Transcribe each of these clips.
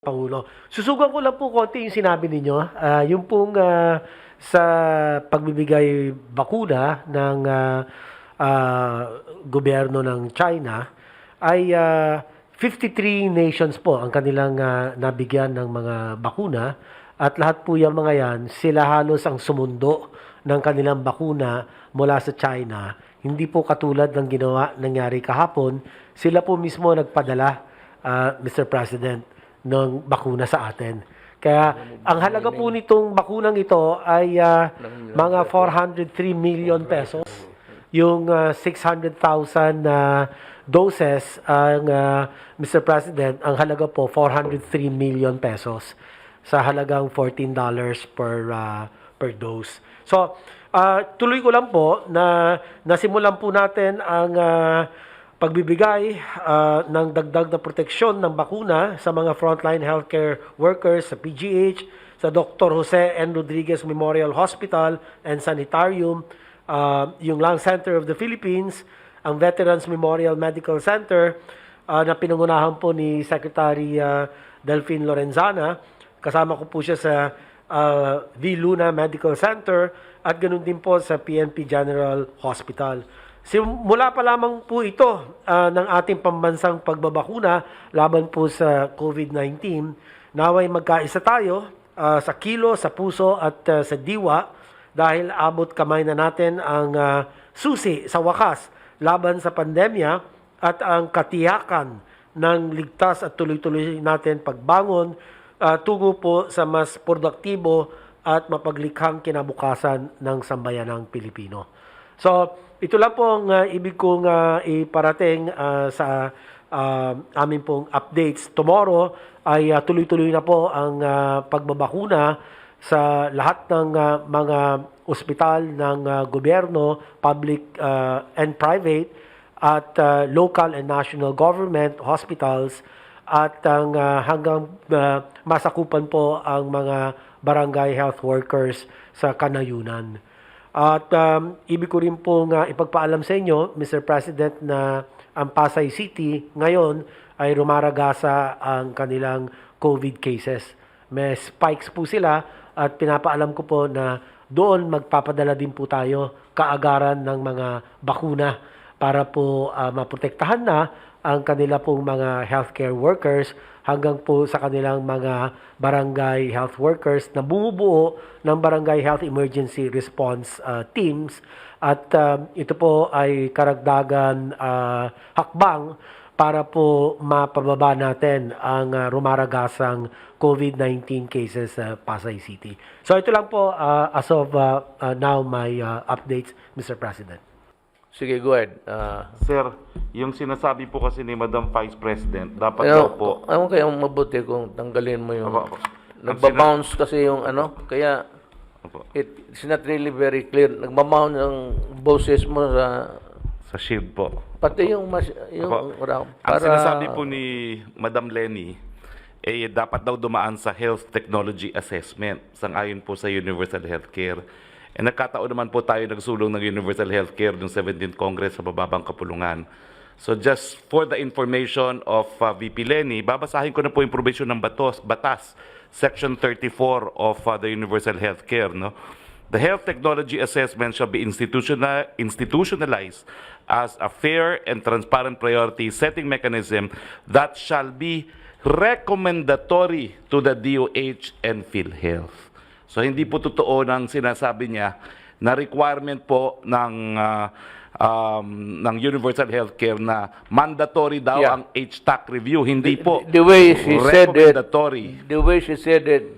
Pangulo. Susugan ko lang po konti yung sinabi ninyo. Yung pong sa pagbibigay bakuna ng gobyerno ng China ay 53 nations po ang kanilang nabigyan ng mga bakuna at lahat po yung mga yan, sila halos ang sumundo ng kanilang bakuna mula sa China. Hindi po katulad ng nangyari kahapon, sila po mismo nagpadala, Mr. President, ng bakuna sa atin. Kaya ang halaga po nitong bakunang ito ay mga 403 million pesos. Yung 600,000 doses ang Mr. President, ang halaga po 403 million pesos sa halagang $14 per dose. So, tuloy ko lang po na nasimulan po natin ang pagbibigay ng dagdag na proteksyon ng bakuna sa mga frontline healthcare workers sa PGH, sa Dr. Jose N. Rodriguez Memorial Hospital and Sanitarium, yung Lung Center of the Philippines, ang Veterans Memorial Medical Center na pinangunahan po ni Secretary Delphine Lorenzana. Kasama ko po siya sa V. Luna Medical Center at ganoon din po sa PNP General Hospital. Mula pa lamang po ito ng ating pambansang pagbabakuna laban po sa COVID-19, naway magkaisa tayo sa kilo, sa puso at sa diwa dahil abot kamay na natin ang susi sa wakas laban sa pandemya at ang katiyakan ng ligtas at tuloy-tuloy natin pagbangon tungo po sa mas produktibo at mapaglikhang kinabukasan ng sambayanang Pilipino. So, ito lang po ang ibig kong iparating sa aming pong updates. Tomorrow ay tuloy-tuloy na po ang pagbabakuna sa lahat ng mga ospital ng gobyerno, public and private, at local and national government hospitals at hanggang masakupan po ang mga barangay health workers sa kanayunan. At ibig ko rin pong ipagpaalam sa inyo, Mr. President, na ang Pasay City ngayon ay rumaragasa ang kanilang COVID cases. May spikes po sila at pinapaalam ko po na doon magpapadala din po tayo kaagaran ng mga bakuna para po maprotektahan na ang kanila pong mga healthcare workers hanggang po sa kanilang mga barangay health workers na bumubuo ng barangay health emergency response teams at ito po ay karagdagan hakbang para po mapababa natin ang rumaragasang COVID-19 cases sa Pasay City. So ito lang po as of now my updates, Mr. President. Sige, go ahead. Sir, yung sinasabi po kasi ni Madam Vice President, dapat daw po... Ayaw kaya mabuti kung tanggalin mo yung... Opo. Nagbabounce kasi yung ano, kaya Opo. it's not really very clear. Nagbabounce ang boses mo sa... Sa shield po. Pati yung... Ang sinasabi po ni Madam Lenny, dapat daw dumaan sa Health Technology Assessment, sang-ayon po sa Universal Healthcare. Nagkataon naman po tayo nagsulong ng Universal Healthcare ng 17th Congress sa Bababang Kapulungan. So just for the information of VP Lenny, babasahin ko na po yung provision ng batas, Section 34 of the Universal Healthcare. No? The Health Technology Assessment shall be institutionalized as a fair and transparent priority setting mechanism that shall be recommendatory to the DOH and PhilHealth. So hindi po totoo ng sinasabi niya na requirement po ng Universal Healthcare na mandatory daw ang HTAC review. Hindi po. The way she said it,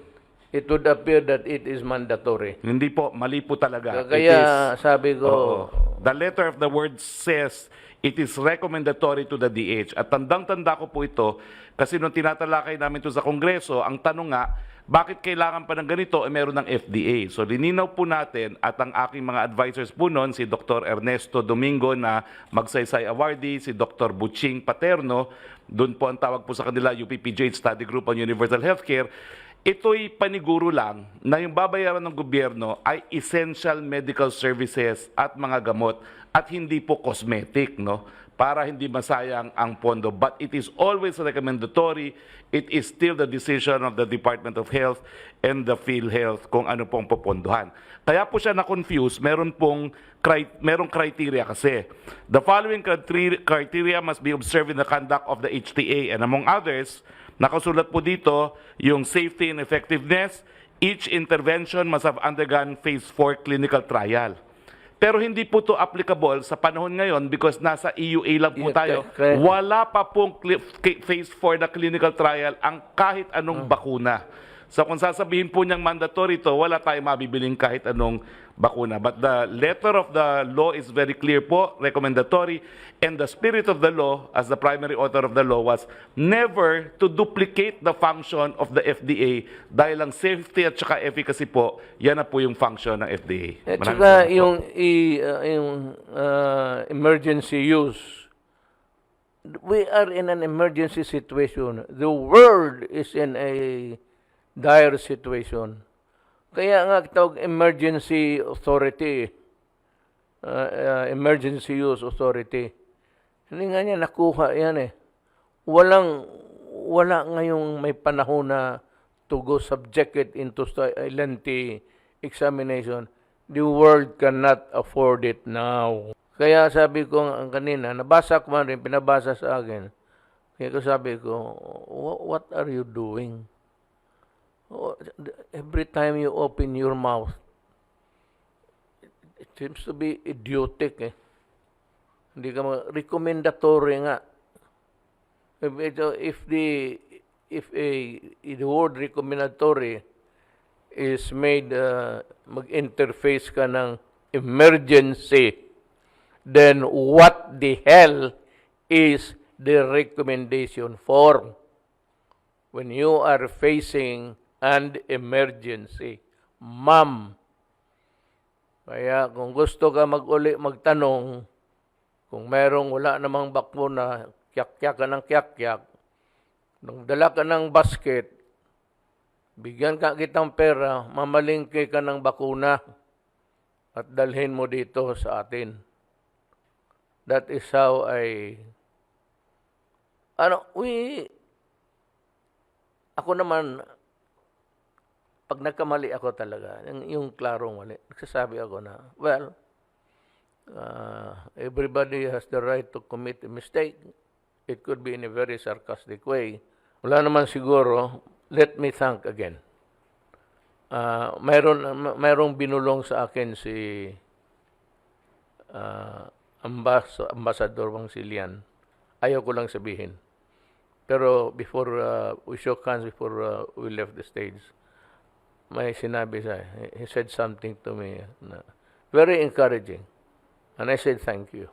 it would appear that it is mandatory. Hindi po, mali po talaga. Kaya sabi ko, the letter of the word says it is recommendatory to the DH. At tandang-tanda ko po ito kasi nung tinatalakay namin ito sa Kongreso, ang tanong nga, bakit kailangan pa ng ganito? Meron ng FDA. So, lininaw po natin at ang aking mga advisors po noon, si Dr. Ernesto Domingo na Magsaysay Awardee, si Dr. Butching Paterno, doon po ang tawag po sa kanila, UPPJ Study Group on Universal Healthcare. Ito'y paniguro lang na yung babayaran ng gobyerno ay essential medical services at mga gamot at hindi po cosmetic, no? para hindi masayang ang pondo. But it is always recommendatory. It is still the decision of the Department of Health and the PhilHealth kung ano pong popondohan. Kaya po siya na-confuse, merong criteria kasi. The following criteria must be observed in the conduct of the HTA, and among others, nakasulat po dito yung safety and effectiveness. Each intervention must have undergone phase 4 clinical trial. Pero hindi po to applicable sa panahon ngayon because nasa EUA lang po Yeah, tayo. correct. Wala pa pong phase 4 na clinical trial ang kahit anong bakuna. So kung sasabihin po niyang mandatory to, wala tayong mabibiling kahit anong bakuna. But the letter of the law is very clear po, recommendatory, and the spirit of the law, as the primary author of the law, was never to duplicate the function of the FDA dahil ang safety at saka efficacy po, yan na po yung function ng FDA. At Maraming saka salamat po. yung emergency use, we are in an emergency situation. The world is in a dire situation. Kaya nga tawag emergency authority, emergency use authority. Hindi nga niya nakuha yan eh. Wala ngayong may panahon na to go subject it into lengthy examination. The world cannot afford it now. Kaya sabi ko kanina, nabasa ko man rin, pinabasa sa akin. Kaya ko sabi ko, what are you doing? Every time you open your mouth, it seems to be idiotic eh. Hindi ka recommendatory nga. If the word recommendatory is made mag-interface ka ng emergency, then what the hell is the recommendation for when you are facing an emergency? Ma'am. Kaya kung gusto ka magtanong, kung wala namang bakuna, kyak-kyak ka ng kyak-kyak, nung dala ka ng basket, bigyan ka kitang pera, mamalingke ka ng bakuna, at dalhin mo dito sa atin. That is how ako naman, pag nagkamali ako talaga, yung klarong mali, nagsasabi ako na, well, everybody has the right to commit a mistake. It could be in a very sarcastic way. Wala naman siguro, let me thank again. Mayroong binulong sa akin si Ambassador Wangsilian. Ayaw ko lang sabihin. Pero before we shook hands, before we left the stage, may sinabi siya. He said something to me na very encouraging. And I said, thank you.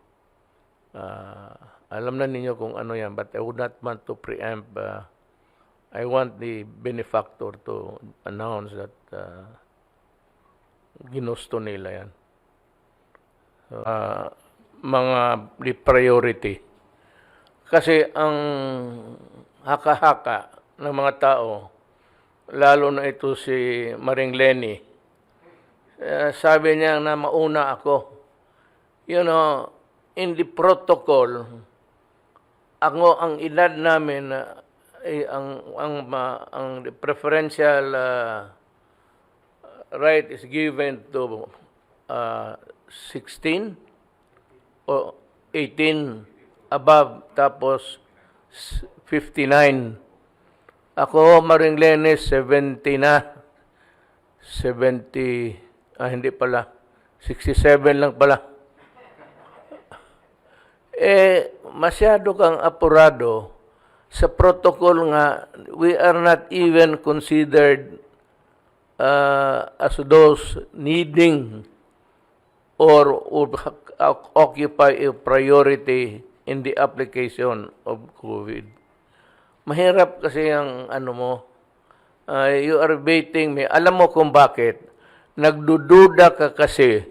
Alam na ninyo kung ano yan, but I would not want to preempt. I want the benefactor to announce that ginusto nila yan. Mga the priority. Kasi ang haka-haka ng mga tao, lalo na ito si Maring Lenny, sabi niya na mauna ako. You know, in the protocol, ang edad namin, ang preferential right is given to 16 o 18 above, tapos 59. Ako, Maring Lenny, 70 na. 70, hindi pala. 67 lang pala. Masyado kang apurado. Sa protocol nga, we are not even considered as those needing or occupy a priority in the application of COVID. Mahirap kasi ang you are baiting me. Alam mo kung bakit? Nagdududa ka kasi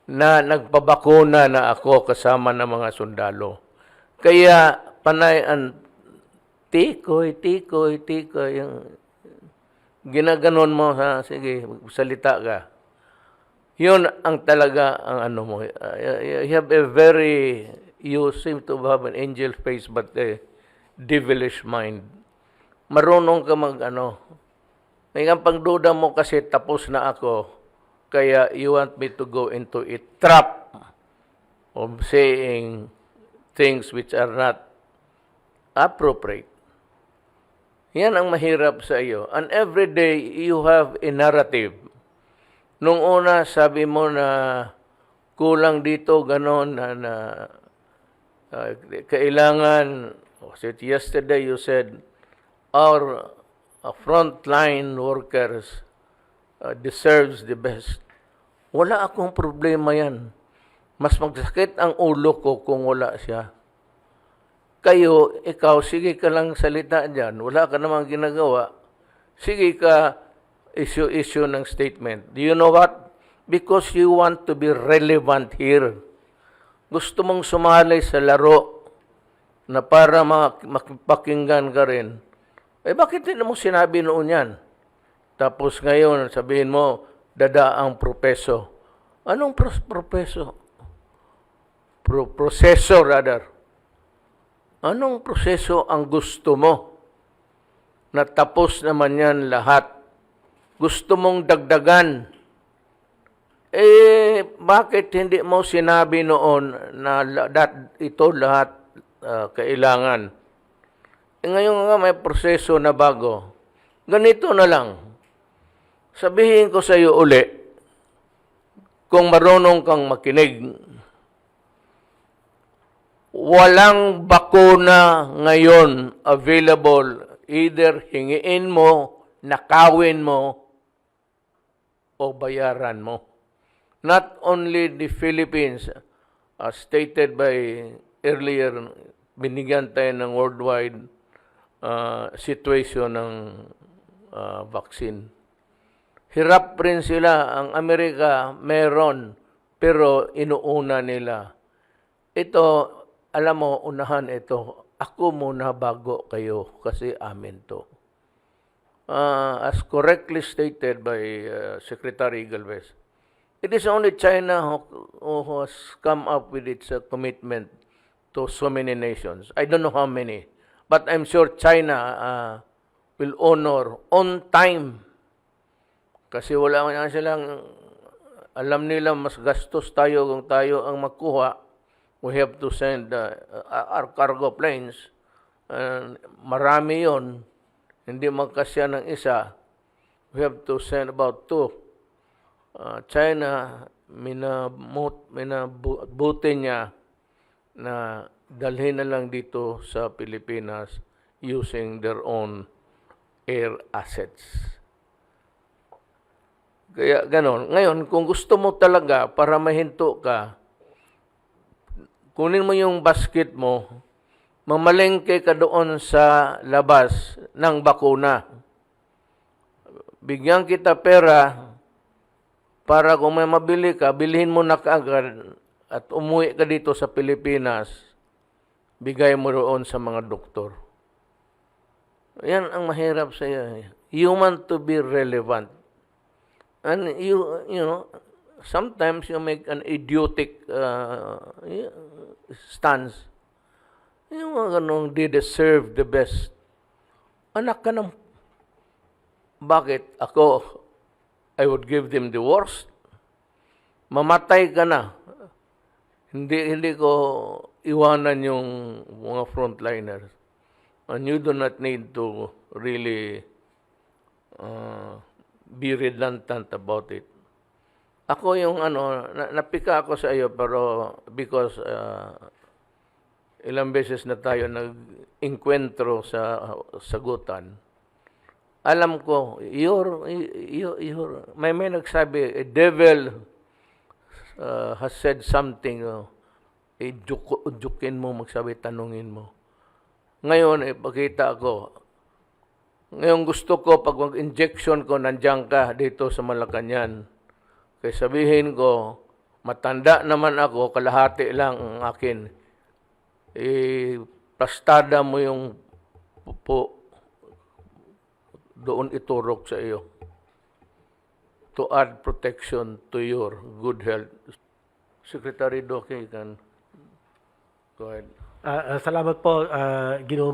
na nagpabakuna na ako kasama ng mga sundalo. Kaya panay ang tikoy, yung ginaganon mo, sige, salita ka. Yun ang talaga ang mo. You have a very you seem to have an angel face but a devilish mind. Marunong ka may ang pagduda mo kasi tapos na ako, kaya you want me to go into a trap of saying things which are not appropriate. Yan ang mahirap sa iyo. And every day, you have a narrative. Nung una, sabi mo na kulang dito, ganon, kailangan, yesterday you said, our frontline workers deserves the best. Wala akong problema yan. Mas magsakit ang ulo ko kung wala siya. Kayo, ikaw, sige ka lang salita dyan. Wala ka namang ginagawa. Sige ka issue ng statement. Do you know what? Because you want to be relevant here. Gusto mong sumali sa laro na para makipakinggan ka rin. Bakit hindi mo sinabi noon yan? Tapos ngayon, sabihin mo, dadaang propeso. Anong propeso? Proseso, rather. Anong proseso ang gusto mo? Natapos naman yan lahat. Gusto mong dagdagan. Bakit hindi mo sinabi noon na ito lahat kailangan? Ngayon nga may proseso na bago. Ganito na lang. Sabihin ko sa iyo uli, kung marunong kang makinig, walang bakuna ngayon available. Either hingiin mo, nakawin mo, o bayaran mo. Not only the Philippines, as stated by earlier, binigyan tayo ng worldwide situation ng vaccine. Hirap rin sila. Ang Amerika, meron, pero inuuna nila. Ito, alam mo, unahan ito. Ako muna bago kayo kasi amin to. As correctly stated by Secretary Galvez, it is only China who has come up with its commitment to so many nations. I don't know how many, but I'm sure China will honor on time. Kasi wala nga silang, alam nila mas gastos tayo kung tayo ang magkuha. We have to send our cargo planes. Marami yon, hindi magkasya ng isa. We have to send about 2. China, minabuti niya na dalhin na lang dito sa Pilipinas using their own air assets. Kaya ganon. Ngayon, kung gusto mo talaga para mahinto ka, kunin mo yung basket mo, mamalengke ka doon sa labas ng bakuna. Bigyan kita pera para kung may mabili ka, bilhin mo na kaagad at umuwi ka dito sa Pilipinas, bigay mo roon sa mga doktor. Yan ang mahirap sa iyo. You want to be relevant. And you know, sometimes you make an idiotic stance. Yung mga ganong, they deserve the best. Anak ka ng... Bakit? Ako, I would give them the worst. Mamatay ka na. Hindi ko iwanan yung mga frontliners. And you do not need to really be redundant about it. Ako yung napika ako sa iyo pero because ilang beses na tayo nag-enkwentro sa sagutan. Alam ko, may nagsabi, a devil has said something, jukin mo, magsabi, tanungin mo. Ngayon, ipakita ako. Ngayon gusto ko, pag mag-injection ko, nandiyan ka dito sa Malacanang. Kaya sabihin ko, matanda naman ako, kalahati lang ang akin. Plastada mo yung pupo, doon iturok sa iyo. To add protection to your good health. Secretary Doke can Go ahead. Salamat po, Ginoong